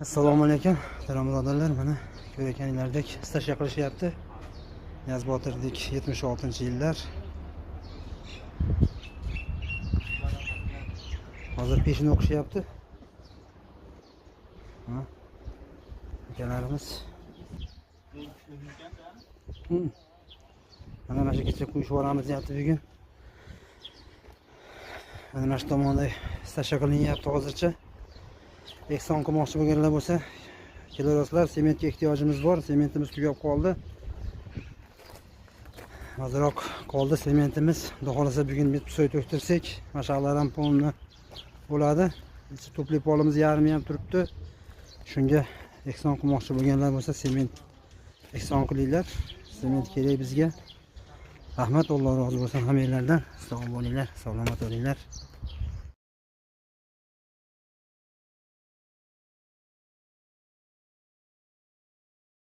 Assalomu alaykum, birodarlar. Mana ko'rayotganinglardek staj qilishyapti. Niyozbotirdek 76-yillar. Hozir peshini o'qishyapti. Akalarimiz. Mana shu kecha qo'yib yuboramiz deyapti bugun. Mana shu tomonda staj qilinyapti hozircha. Ekson qilmoqchi bo'lganlar bo'lsa, kelaverasizlar. Sementga ehtiyojimiz bor. Sementimiz tugab qoldi. Ozroq qoldi sementimiz. Xudo xolasa bugun bitib so'y to'ktirsak, mashaqlar ham polni bo'ladi. To'plab polimiz yarmi ham turibdi. Shunga ekson qilmoqchi bo'lganlar bo'lsa, sement ekson qilinglar. Sement kerak bizga. Rahmat, Alloh rozi bo'lsin hammanglardan. Sog' bo'linglar, salomat bo'linglar.